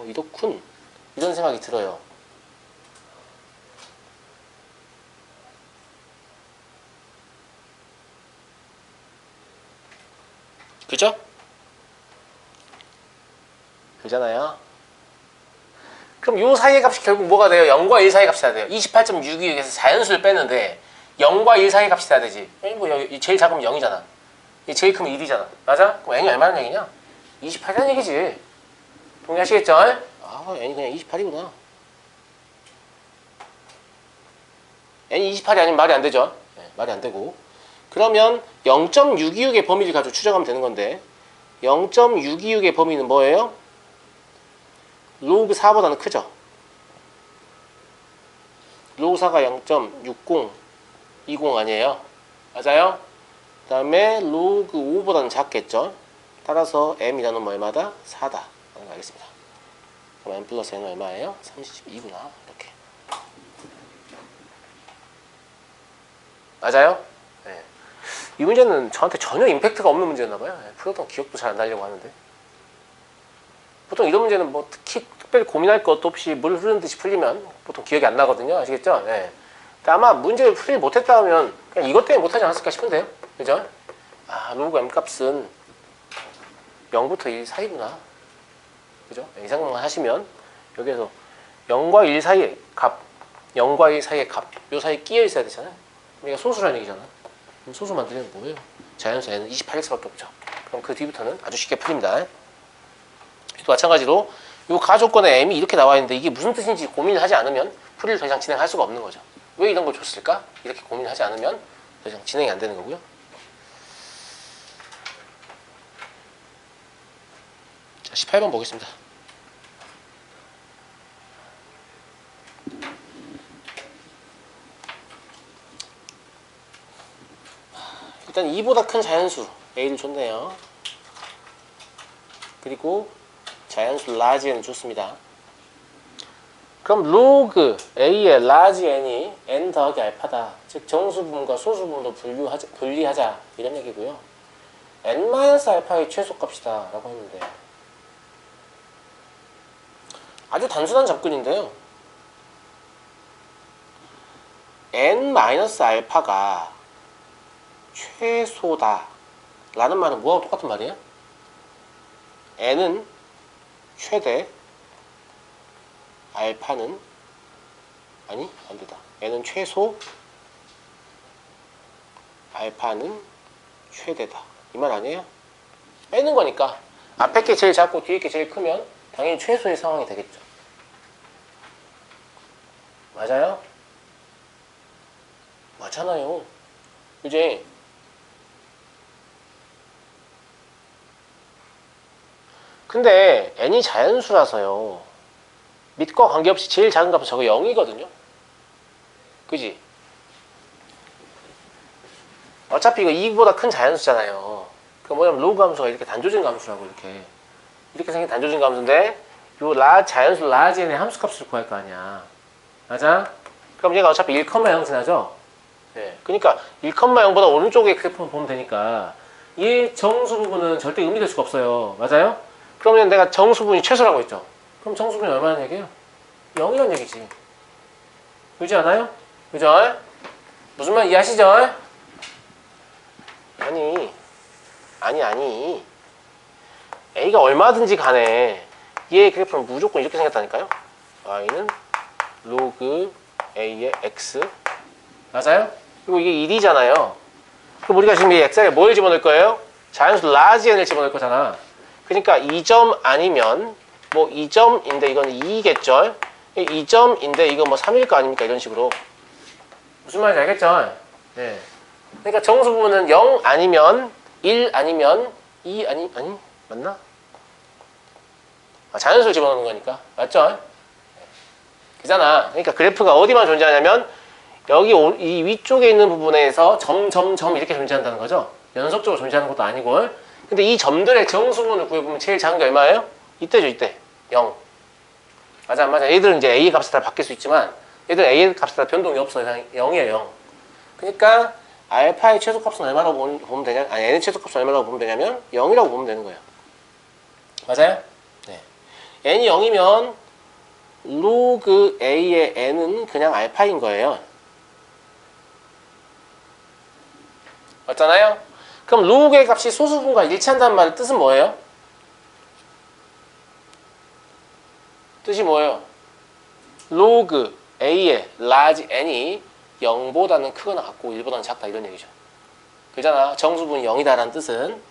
이렇군 이런 생각이 들어요. 그죠? 그잖아요. 그럼 요 사이의 값이 결국 뭐가 돼요? 0과 1 사이의 값이 돼야 돼요. 28.62에서 자연수를 뺐는데 0과 1 사이의 값이 돼야 되지. 뭐 제일 작으면 0이잖아. 제일 크면 1이잖아. 맞아? 그럼 n이 얼마나 얘기냐? 28이라는 얘기지. 동의하시겠죠? n이 그냥 28이구나. n이 28이 아니면 말이 안 되죠? 네, 말이 안 되고. 그러면 0.626의 범위를 가지고 추정하면 되는 건데 0.626의 범위는 뭐예요? 로그 4보다는 크죠? 로그 4가 0.6020 아니에요? 맞아요? 그 다음에 로그 5보다는 작겠죠? 따라서 m이라는 뭐 얼마다? 4다 라는 거 알겠습니다. 그럼 m 플러스 n은 얼마예요? 32구나 이렇게. 맞아요? 네. 이 문제는 저한테 전혀 임팩트가 없는 문제였나봐요. 풀었던 기억도 잘 안 나려고 하는데 보통 이런 문제는 뭐 특별히 고민할 것도 없이 물 흐르는 듯이 풀리면 보통 기억이 안 나거든요. 아시겠죠? 네. 아마 문제를 풀지 못했다 하면 그냥 이것 때문에 못하지 않았을까 싶은데요. 그죠? 로그 m 값은 0부터 1 사이구나. 그죠? 이 생각만 하시면 여기에서 0과 1 사이의 값 0과 1 사이의 값 요 사이에 끼어 있어야 되잖아요. 그러니까 소수라는 얘기잖아. 그럼 소수 만들면 뭐예요? 자연수 n은 28x밖에 없죠. 그럼 그 뒤부터는 아주 쉽게 풀립니다. 또 마찬가지로 이 가조건에 m이 이렇게 나와 있는데 이게 무슨 뜻인지 고민을 하지 않으면 풀이를 더 이상 진행할 수가 없는 거죠. 왜 이런 걸 줬을까? 이렇게 고민을 하지 않으면 더 이상 진행이 안 되는 거고요. 자, 18번 보겠습니다. 일단 2보다 큰 자연수 A를 줬네요. 그리고 자연수 라지 N을 줬습니다. 그럼 로그 A의 라지 N이 N 더하기 알파다. 즉 정수분과 소수분으로 분리하자 이런 얘기고요. N-알파의 최소값이다 라고 했는데 아주 단순한 접근인데요. N-알파가 최소다 라는 말은 뭐하고 똑같은 말이에요? N은 최대, 알파는 아니 안되다. N은 최소, 알파는 최대다 이 말 아니에요? 빼는 거니까 앞에 게 제일 작고 뒤에 게 제일 크면 당연히 최소의 상황이 되겠죠. 맞아요? 맞잖아요. 그지? 근데 n이 자연수라서요. 밑과 관계없이 제일 작은 값은 저거 0이거든요. 그지? 어차피 이거 2보다 큰 자연수잖아요. 그 뭐냐면 로그 함수가 이렇게 단조진 함수라고 이렇게 생긴 단조진 함수인데 요 자연수 라지 n의 함수값을 구할 거 아니야. 맞아? 그럼 얘가 어차피 1,0 지나죠? 네. 그러니까 1,0보다 오른쪽에 그래프만 보면 되니까 얘 정수 부분은 절대 의미될 수가 없어요. 맞아요? 그러면 내가 정수 부분이 최소라고 했죠. 그럼 정수 부분이 얼마나 얘기해요? 0이란 얘기지. 그렇지 않아요? 그죠? 무슨 말 이해하시죠? 아니 A가 얼마든지 간에 얘의 그래프는 무조건 이렇게 생겼다니까요. Y는 로그 A의 X 맞아요? 그리고 이게 1이잖아요. 그럼 우리가 지금 이 X에 뭘 집어넣을 거예요? 자연수 라지 n을 집어넣을 거잖아. 그러니까 2점 아니면 뭐 2점인데 이건 2겠죠? 2점인데 이거 뭐 3일 거 아닙니까? 이런 식으로. 무슨 말인지 알겠죠? 네. 그러니까 정수 부분은 0 아니면 1 아니면 2 아니 맞나? 자연수를 집어넣는 거니까. 맞죠? 그잖아. 그러니까 그래프가 어디만 존재하냐면 여기 이 위쪽에 있는 부분에서 점 이렇게 존재한다는 거죠. 연속적으로 존재하는 것도 아니고. 근데 이 점들의 정수분을 구해보면 제일 작은 게 얼마예요? 이때죠, 이때. 0. 맞아, 안 맞아. 얘들은 이제 A의 값에 따라 바뀔 수 있지만 얘들은 A의 값에 따라 변동이 없어요. 그냥 0이에요, 0. 그러니까 알파의 최소값은 얼마라고 보면 되냐? 아니, N의 최소값은 얼마라고 보면 되냐면 0이라고 보면 되는 거예요. 맞아요? 네. N이 0이면 로그 A의 N은 그냥 알파인 거예요. 맞잖아요? 그럼 로그의 값이 소수분과 일치한다는 말의 뜻은 뭐예요? 뜻이 뭐예요? 로그 A의 라지 N이 0보다는 크거나 같고 1보다는 작다 이런 얘기죠. 그잖아. 정수분이 0이다라는 뜻은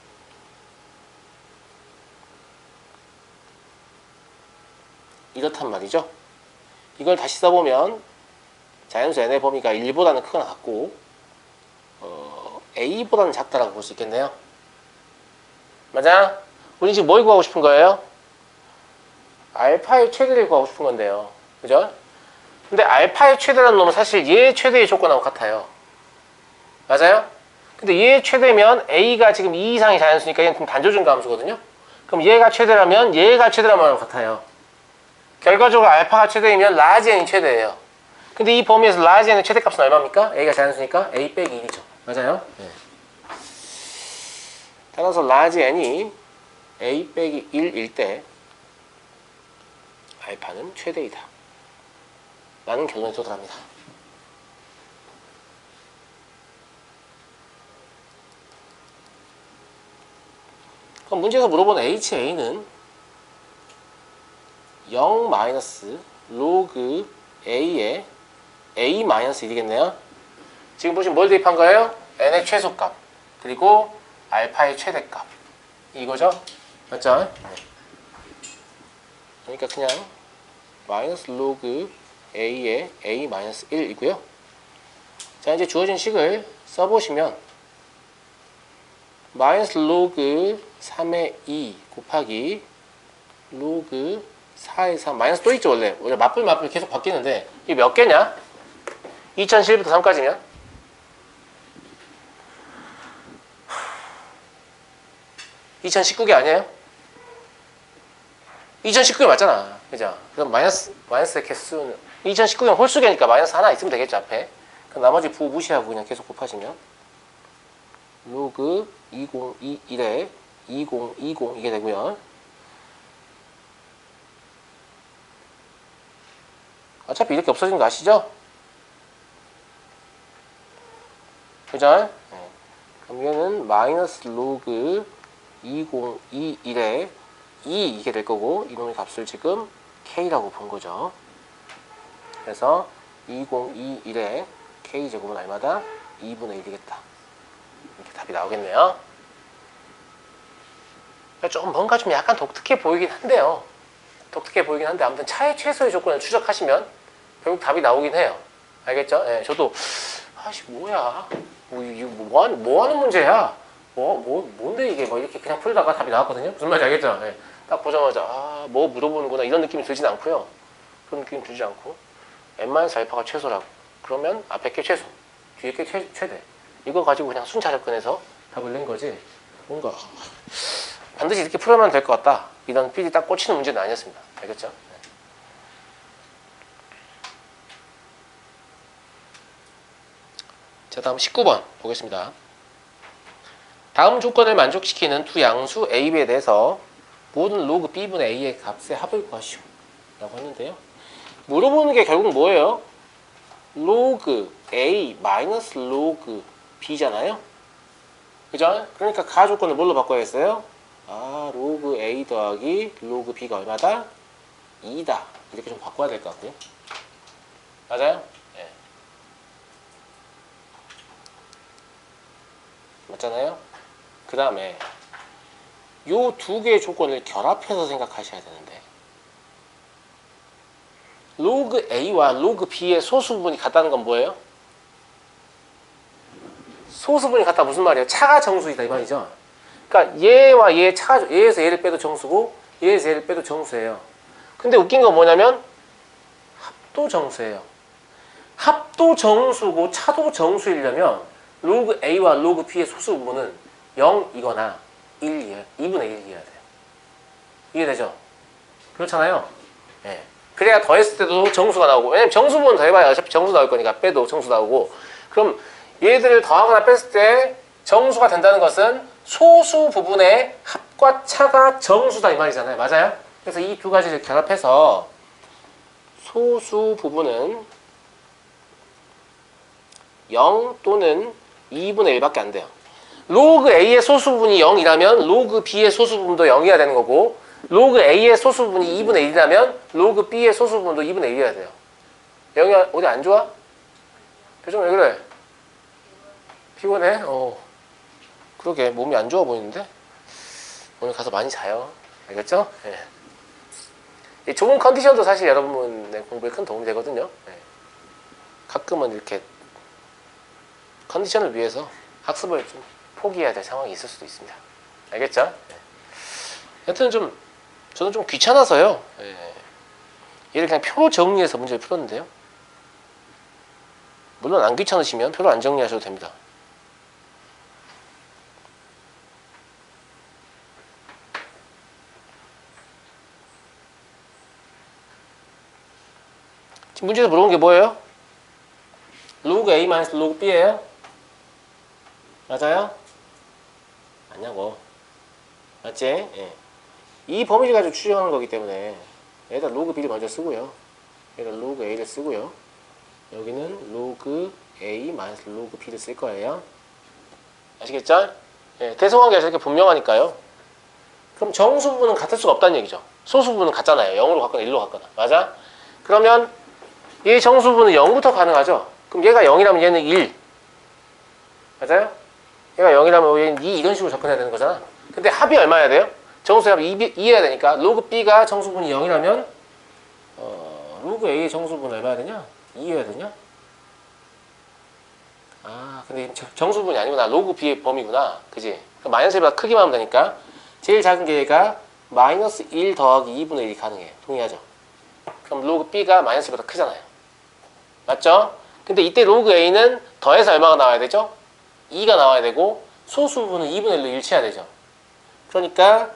이렇단 말이죠. 이걸 다시 써보면 자연수 n의 범위가 1보다는 크거나 같고 A보다는 작다라고 볼 수 있겠네요. 맞아? 우리 지금 뭘 구하고 싶은 거예요? 알파의 최대를 구하고 싶은 건데요. 그죠? 근데 알파의 최대라는 놈은 사실 얘의 최대의 조건하고 같아요. 맞아요? 근데 얘의 최대면 A가 지금 2 이상의 자연수니까 얘는 단조증가 함수거든요. 그럼 얘가 최대라면 얘가 최대라면 같아요. 결과적으로 알파가 최대이면 라지 n이 최대예요. 근데 이 범위에서 라지 n의 최대값은 얼마입니까? A가 자연수니까 A 빼기 1이죠. 맞아요? 네. 따라서 라지 n이 A 빼기 1일 때 알파는 최대이다 라는 결론에 도달합니다. 그럼 문제에서 물어본 HA는 0 마이너스 로그 A의 A 마이너스 1이겠네요. 지금 보시면 뭘 대입한 거예요? N의 최소값 그리고 알파의 최대값 이거죠? 맞죠? 네. 그러니까 그냥 마이너스 로그 A의 A 마이너스 1이고요. 자 이제 주어진 식을 써보시면 마이너스 로그 3의 2 곱하기 로그 4의 3 마이너스 또 있죠. 원래 맞불 계속 바뀌는데 이게 몇 개냐? 2007부터 3까지면 2019개 아니에요? 2019개 맞잖아. 그죠? 그럼 마이너스의 개수는 2019개는 홀수개니까 마이너스 하나 있으면 되겠죠, 앞에. 그럼 나머지 부 무시하고 그냥 계속 곱하시면 로그 2021에 2020 이게 되고요. 어차피 이렇게 없어지는 거 아시죠? 그죠? 네. 그럼 이거는 마이너스 로그 2021에 2 이게 될 거고 이놈의 값을 지금 K라고 본 거죠. 그래서 2021에 K제곱은 얼마다? 2분의 1이겠다. 이렇게 답이 나오겠네요. 좀 뭔가 좀 약간 독특해 보이긴 한데요. 독특해 보이긴 한데 아무튼 차의 최소의 조건을 추적하시면 결국 답이 나오긴 해요. 알겠죠? 예, 저도 아씨 뭐야 뭐 하는 문제야? 뭔데 이게 뭐 이렇게 그냥 풀다가 답이 나왔거든요. 무슨 말인지 알겠죠? 예, 딱 보자마자 뭐 물어보는구나 이런 느낌이 들진 않고요. 그런 느낌 들지 않고 n-알파가 최소라고 그러면 앞에 게 최소 뒤에 게 최대 이거 가지고 그냥 순차 접근해서 답을 낸 거지 뭔가 반드시 이렇게 풀어만 될 것 같다 이런 필이 딱 꽂히는 문제는 아니었습니다. 알겠죠? 자, 다음 19번 보겠습니다. 다음 조건을 만족시키는 두 양수 A, B에 대해서 모든 로그 B분의 A의 값의 합을 구하시오 라고 했는데요. 물어보는 게 결국 뭐예요? 로그 A 마이너스 로그 B잖아요. 그죠? 그러니까 가 조건을 뭘로 바꿔야겠어요? 로그 A 더하기 로그 B가 얼마다? 2다. 이렇게 좀 바꿔야 될 것 같고요. 맞아요? 네. 맞잖아요? 그 다음에 요 두 개의 조건을 결합해서 생각하셔야 되는데 로그 A와 로그 B의 소수분이 같다는 건 뭐예요? 소수분이 같다 무슨 말이에요? 차가 정수이다 이 말이죠. 그러니까 얘와 얘 차가 얘에서 얘를 빼도 정수고 얘에서 얘를 빼도 정수예요. 근데 웃긴 건 뭐냐면 합도 정수예요. 합도 정수고 차도 정수이려면 로그 A와 로그 B의 소수분은 0이거나 2분의 1이어야 돼요. 이해되죠? 그렇잖아요. 예. 그래야 더했을 때도 정수가 나오고 왜냐면 정수분은 더해봐야 어차피 정수 나올 거니까 빼도 정수 나오고 그럼 얘들을 더하거나 뺐을 때 정수가 된다는 것은 소수 부분의 합과 차가 정수다 이 말이잖아요. 맞아요? 그래서 이 두 가지를 결합해서 소수 부분은 0 또는 2분의 1밖에 안 돼요. 로그 A의 소수분이 0이라면 로그 B의 소수분도 0이어야 되는 거고 로그 A의 소수분이 2분의 1이라면 로그 B의 소수분도 2분의 1이어야 돼요. 0이 어디 안 좋아? 표정 왜 그래? 피곤해? 그러게 몸이 안 좋아 보이는데? 오늘 가서 많이 자요. 알겠죠? 예. 이 좋은 컨디션도 사실 여러분의 공부에 큰 도움이 되거든요. 예. 가끔은 이렇게 컨디션을 위해서 학습을 좀 포기해야 될 상황이 있을 수도 있습니다. 알겠죠? 예. 여튼 저는 좀 귀찮아서요. 예. 얘를 그냥 표 정리해서 문제를 풀었는데요. 물론 안 귀찮으시면 표를 안 정리하셔도 됩니다. 지금 문제에서 물어본 게 뭐예요? 로그 A 마이너스 로그 B예요? 맞아요? 맞냐고. 맞지? 예. 이 범위를 가지고 추정하는 거기 때문에 여기다 로그 B를 먼저 쓰고요. 여기다 로그 A를 쓰고요. 여기는 로그 A 마이너스 로그 B를 쓸 거예요. 아시겠죠? 예. 대소관계가 저렇게 분명하니까요. 그럼 정수부분은 같을 수가 없다는 얘기죠. 소수부분은 같잖아요. 0으로 갔거나 1로 갔거나. 맞아? 그러면 얘 정수부분은 0부터 가능하죠? 그럼 얘가 0이라면 얘는 1. 맞아요? 얘가 0이라면 얘는 2 이런 식으로 접근해야 되는 거잖아. 근데 합이 얼마여야 돼요? 정수의 합이 2여야 되니까 로그 B가 정수분이 0이라면 로그 A의 정수분은 얼마야 되냐? 2여야 되냐? 근데 정수분이 아니구나. 로그 B의 범위구나. 그지? 마이너스 1보다 크기만 하면 되니까 제일 작은 게 얘가 마이너스 1 더하기 2분의 1이 가능해요. 동의하죠? 그럼 로그 B가 마이너스 1보다 크잖아요. 맞죠? 근데 이때 로그 A는 더해서 얼마가 나와야 되죠? 2가 나와야 되고 소수 부분은 2분의 1로 일치해야 되죠. 그러니까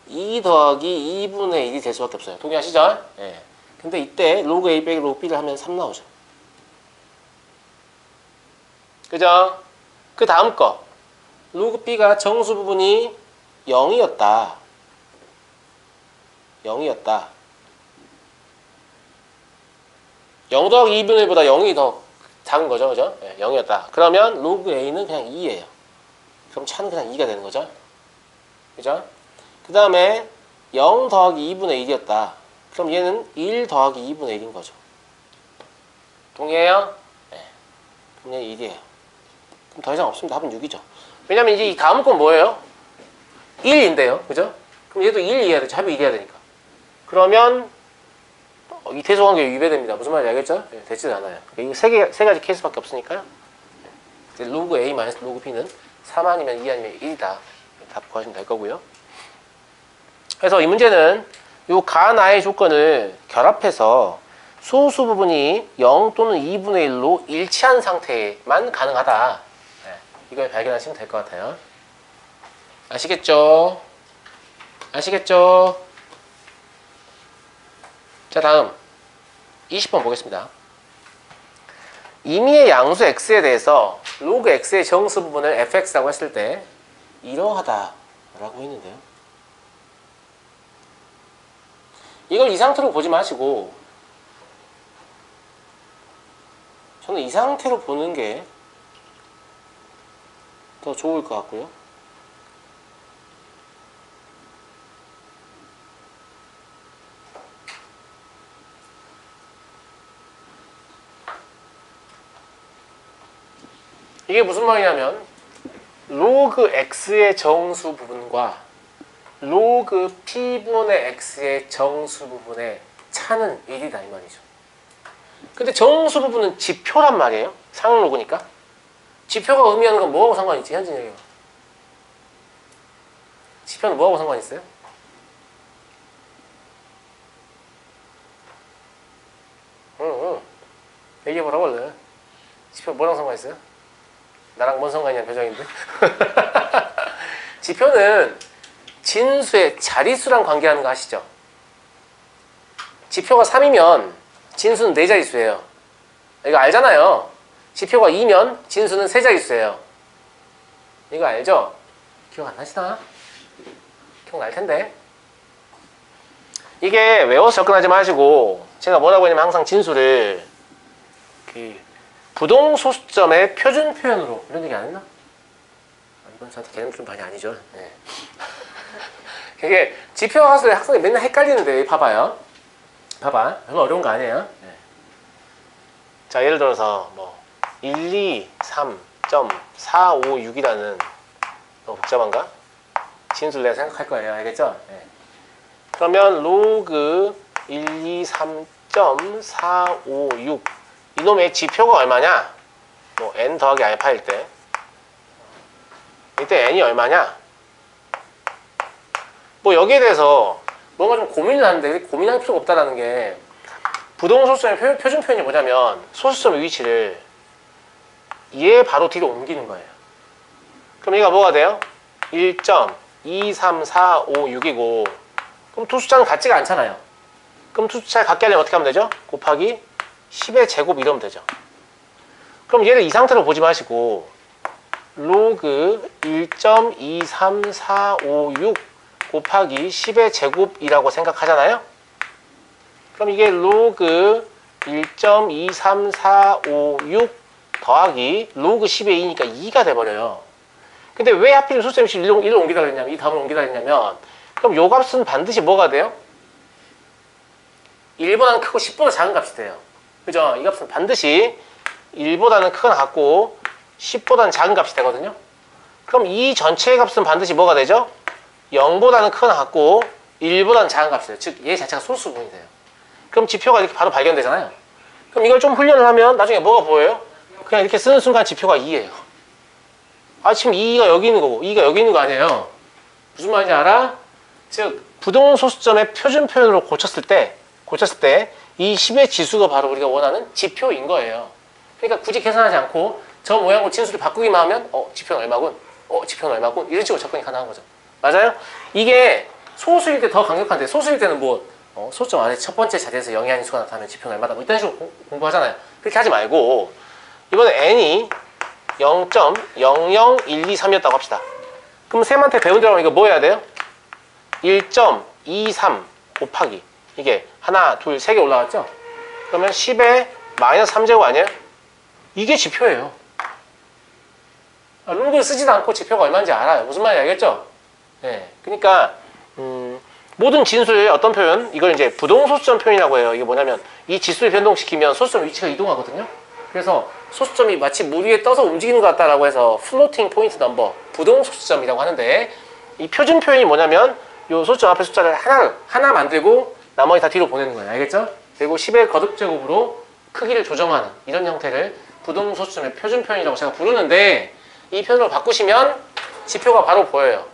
2 더하기 2분의 1이 될 수밖에 없어요. 동의하시죠? 예. 근데 이때 로그 A 빼기 로그 B를 하면 3 나오죠. 그죠? 그 다음 거 로그 B가 정수 부분이 0이었다. 0이었다. 0 더하기 2분의 1보다 0이 더 작은 거죠. 그죠? 네, 0이었다. 그러면 로그 A는 그냥 2예요. 그럼 차는 그냥 2가 되는 거죠. 그죠? 그 다음에 0 더하기 2분의 1이었다. 그럼 얘는 1 더하기 2분의 1인 거죠. 동의해요? 네. 그럼 얘는 1이에요. 그럼 더 이상 없습니다. 합은 6이죠. 왜냐면 이제 이 다음 건 뭐예요? 1인데요. 그죠? 그럼 얘도 1 이해야 되죠. 합이 1이어야 되니까. 그러면 이 대소관계 위배됩니다. 무슨 말인지 알겠죠? 네, 되지도 않아요. 이 세 가지 케이스밖에 없으니까요. 이제 로그 A 마이너스 로그 B는 3 아니면 2 아니면 1이다. 답 구하시면 될 거고요. 그래서 이 문제는 요 가나의 조건을 결합해서 소수 부분이 0 또는 2분의 1로 일치한 상태만 가능하다. 네, 이걸 발견하시면 될 것 같아요. 아시겠죠? 아시겠죠? 자, 다음 20번 보겠습니다. 임의의 양수 x에 대해서 로그 x의 정수 부분을 fx라고 했을 때 이러하다 라고 했는데요. 이걸 이 상태로 보지 마시고 저는 이 상태로 보는 게 더 좋을 것 같고요. 이게 무슨 말이냐면 로그 x의 정수 부분과 로그 p분의 x의 정수 부분의 차는 1이다 이 말이죠. 근데 정수 부분은 지표란 말이에요. 상로그니까. 지표가 의미하는 건 뭐하고 상관이 있지? 현진 얘기가. 지표는 뭐하고 상관이 있어요? 응. 얘기해보라고 원래. 지표 뭐랑 상관이 있어요? 나랑 뭔 상관이냐 표정인데. 지표는 진수의 자릿수랑 관계하는 거 아시죠? 지표가 3이면 진수는 4자릿수예요. 이거 알잖아요. 지표가 2면 진수는 3자릿수예요. 이거 알죠? 기억 안 나시나? 기억날 텐데. 이게 외워서 접근하지 마시고 제가 뭐라고 했냐면 항상 진수를 부동소수점의 표준 표현으로 이런 얘기 안 했나? 이건 저한테 개념 좀 많이 아니죠. 네. 이게 지표 하수에 학생이 맨날 헷갈리는데 봐봐요. 봐봐. 별로 어려운 거 아니에요. 네. 자, 예를 들어서 뭐 1, 2, 3.4, 5, 6이라는 너무 복잡한가? 진수를 내가 생각할 거예요. 알겠죠? 네. 그러면 로그 1, 2, 3.4, 5, 6 이놈의 지표가 얼마냐? 뭐 n 더하기 알파일 때 이때 n이 얼마냐? 뭐 여기에 대해서 뭔가 좀 고민을 하는데 고민할 필요가 없다라는 게 부동소수점의 표준 표현이 뭐냐면 소수점의 위치를 얘 바로 뒤로 옮기는 거예요. 그럼 얘가 뭐가 돼요? 1.23456이고 그럼 두 숫자는 같지가 않잖아요. 그럼 두 숫자를 같게 하려면 어떻게 하면 되죠? 곱하기 10의 제곱 이러면 되죠. 그럼 얘를 이 상태로 보지 마시고 로그 1.23456 곱하기 10의 제곱이라고 생각하잖아요. 그럼 이게 로그 1.23456 더하기 로그 10의 2니까 2가 돼버려요. 근데 왜 하필 소수점 1로 옮기다 그랬냐면 이 다음을 옮기다 그랬냐면 그럼 요 값은 반드시 뭐가 돼요? 1보다는 크고 10보다 작은 값이 돼요. 그죠? 이 값은 반드시 1보다는 크거나 같고 10보다는 작은 값이 되거든요. 그럼 이 전체의 값은 반드시 뭐가 되죠? 0보다는 크거나 같고 1보다는 작은 값이 돼요. 즉 얘 자체가 소수분이 돼요. 그럼 지표가 이렇게 바로 발견되잖아요. 그럼 이걸 좀 훈련을 하면 나중에 뭐가 보여요? 그냥 이렇게 쓰는 순간 지표가 2예요. 아 지금 2가 여기 있는 거고 2가 여기 있는 거 아니에요. 무슨 말인지 알아? 즉 부동소수점의 표준 표현으로 고쳤을 때 이 10의 지수가 바로 우리가 원하는 지표인 거예요. 그러니까 굳이 계산하지 않고 저 모양으로 진수를 바꾸기만 하면 지표는 얼마군? 지표는 얼마군? 이런 식으로 접근이 가능한 거죠. 맞아요? 이게 소수일 때 더 강력한데 소수일 때는 뭐 소수점 안에 첫 번째 자리에서 영이한 수가 나타나면 지표는 얼마다 뭐 이런 식으로 공부하잖아요. 그렇게 하지 말고 이번에 n이 0.00123이었다고 합시다. 그럼 쌤한테 배운 대로 이거 뭐 해야 돼요? 1.23 곱하기 이게 하나, 둘, 세 개 올라갔죠? 그러면 10의 마이너스 3제곱 아니에요? 이게 지표예요. 룰을 쓰지도 않고 지표가 얼마인지 알아요. 무슨 말인지 알겠죠? 네. 그러니까 모든 진수의 어떤 표현? 이걸 이제 부동소수점 표현이라고 해요. 이게 뭐냐면 이 지수를 변동시키면 소수점 위치가 이동하거든요. 그래서 소수점이 마치 물 위에 떠서 움직이는 것 같다라고 해서 플로팅 포인트 넘버, 부동소수점이라고 하는데 이 표준 표현이 뭐냐면 이 소수점 앞에 숫자를 하나 만들고 나머지 다 뒤로 보내는 거예요. 알겠죠? 그리고 10의 거듭제곱으로 크기를 조정하는 이런 형태를 부동소수점의 표준 표현이라고 제가 부르는데 이 표현으로 바꾸시면 지표가 바로 보여요.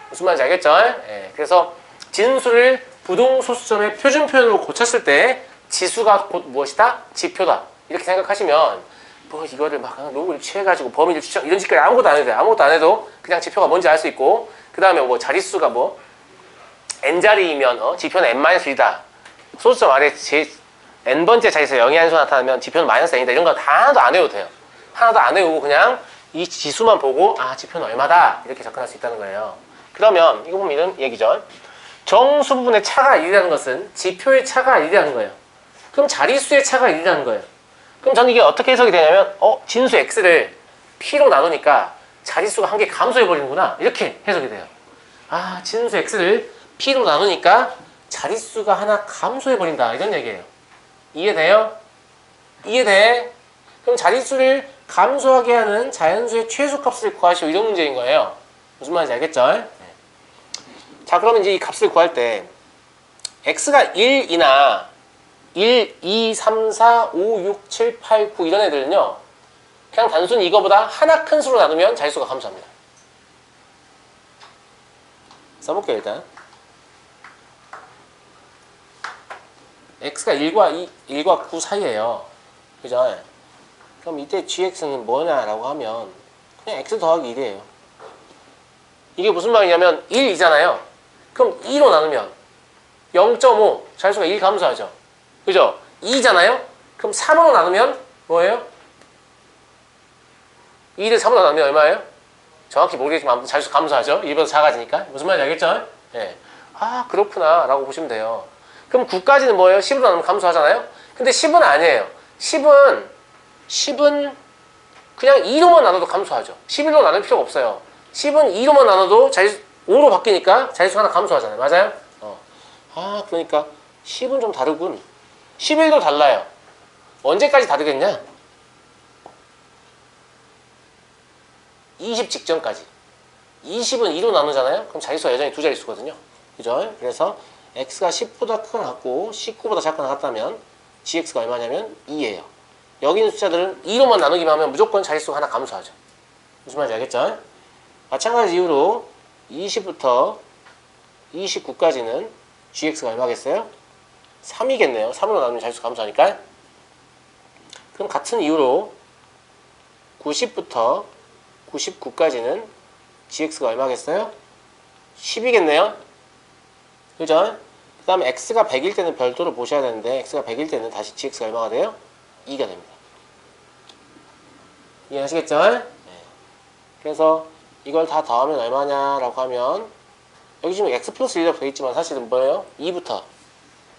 무슨 말인지 알겠죠? 예, 그래서 진수를 부동소수점의 표준 표현으로 고쳤을 때 지수가 곧 무엇이다? 지표다. 이렇게 생각하시면 뭐 이거를 막 로그를 취해가지고 범위를 추정 이런 짓까지 아무것도 안 해도 돼요. 아무것도 안 해도 그냥 지표가 뭔지 알 수 있고 그 다음에 뭐 자릿수가 뭐 n자리이면 지표는 n-1이다. 소수점 아래 n번째 자리에서 0이 한 수 나타나면 지표는 마이너스 n이다. 이런 거 다 하나도 안 외워도 돼요. 하나도 안 외우고 그냥 이 지수만 보고 지표는 얼마다 이렇게 접근할 수 있다는 거예요. 그러면 이거 보면 이런 얘기죠. 정수 부분의 차가 1이라는 것은 지표의 차가 1이라는 거예요. 그럼 자릿수의 차가 1이라는 거예요. 그럼 저는 이게 어떻게 해석이 되냐면 진수 x를 p로 나누니까 자릿수가 한 개 감소해버리는구나 이렇게 해석이 돼요. 진수 x를 p로 나누니까 자릿수가 하나 감소해버린다 이런 얘기예요. 이해돼요? 이해돼? 그럼 자릿수를 감소하게 하는 자연수의 최소값을 구하시오 이런 문제인 거예요. 무슨 말인지 알겠죠? 네. 자 그러면 이제 이 값을 구할 때 x가 1이나 1, 2, 3, 4, 5, 6, 7, 8, 9 이런 애들은요 그냥 단순히 이거보다 하나 큰 수로 나누면 자릿수가 감소합니다. 써볼게요 일단. x가 1과 9 사이에요. 그죠? 그럼 이때 gx는 뭐냐라고 하면 그냥 x 더하기 1이에요. 이게 무슨 말이냐면 1이잖아요. 그럼 2로 나누면 0.5 자릿수가 1 감소하죠. 그죠? 2잖아요? 그럼 3으로 나누면 뭐예요? 2를 3으로 나누면 얼마예요? 정확히 모르겠지만 아무튼 자릿수 감소하죠. 1보다 작아지니까. 무슨 말인지 알겠죠? 예. 그렇구나 라고 보시면 돼요. 그럼 9까지는 뭐예요? 10으로 나누면 감소하잖아요? 근데 10은 아니에요. 10은 그냥 2로만 나눠도 감소하죠. 11로 나눌 필요가 없어요. 10은 2로만 나눠도 5로 바뀌니까 자릿수 하나 감소하잖아요. 맞아요? 그러니까 10은 좀 다르군. 11도 달라요. 언제까지 다르겠냐? 20 직전까지. 20은 2로 나누잖아요? 그럼 자릿수가 여전히 두 자릿수거든요. 그죠? 그래서 x가 10보다 크거나 같고 19보다 작거나 같다면 gx가 얼마냐면 2예요. 여기 있는 숫자들은 2로만 나누기만 하면 무조건 자릿수가 하나 감소하죠. 무슨 말인지 알겠죠? 마찬가지 이유로 20부터 29까지는 gx가 얼마겠어요? 3이겠네요. 3으로 나누면 자릿수 감소하니까. 그럼 같은 이유로 90부터 99까지는 gx가 얼마겠어요? 10이겠네요. 그죠? 그 다음에 x가 100일 때는 별도로 보셔야 되는데 x가 100일 때는 다시 gx가 얼마가 돼요? 2가 됩니다. 이해하시겠죠? 네. 그래서 이걸 다 더하면 얼마냐라고 하면 여기 지금 x 플러스 1이라고 되어 있지만 사실은 뭐예요? 2부터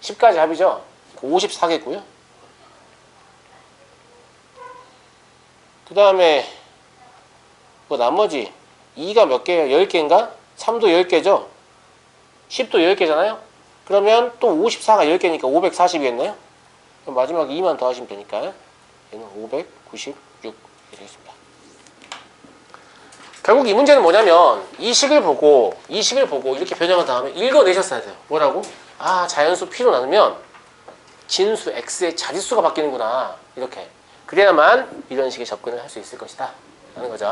10까지 합이죠? 54겠고요. 그 다음에 뭐 나머지 2가 몇 개예요? 10개인가? 3도 10개죠? 10도 10개잖아요? 그러면 또 54가 10개니까 540이겠네요? 그럼 마지막에 2만 더하시면 되니까 얘는 596 이렇게 되겠습니다. 결국 이 문제는 뭐냐면 이 식을 보고 이렇게 변형한 다음에 읽어내셨어야 돼요. 뭐라고? 자연수 p로 나누면 진수 x의 자릿수가 바뀌는구나. 이렇게. 그래야만 이런 식의 접근을 할 수 있을 것이다. 라는 거죠.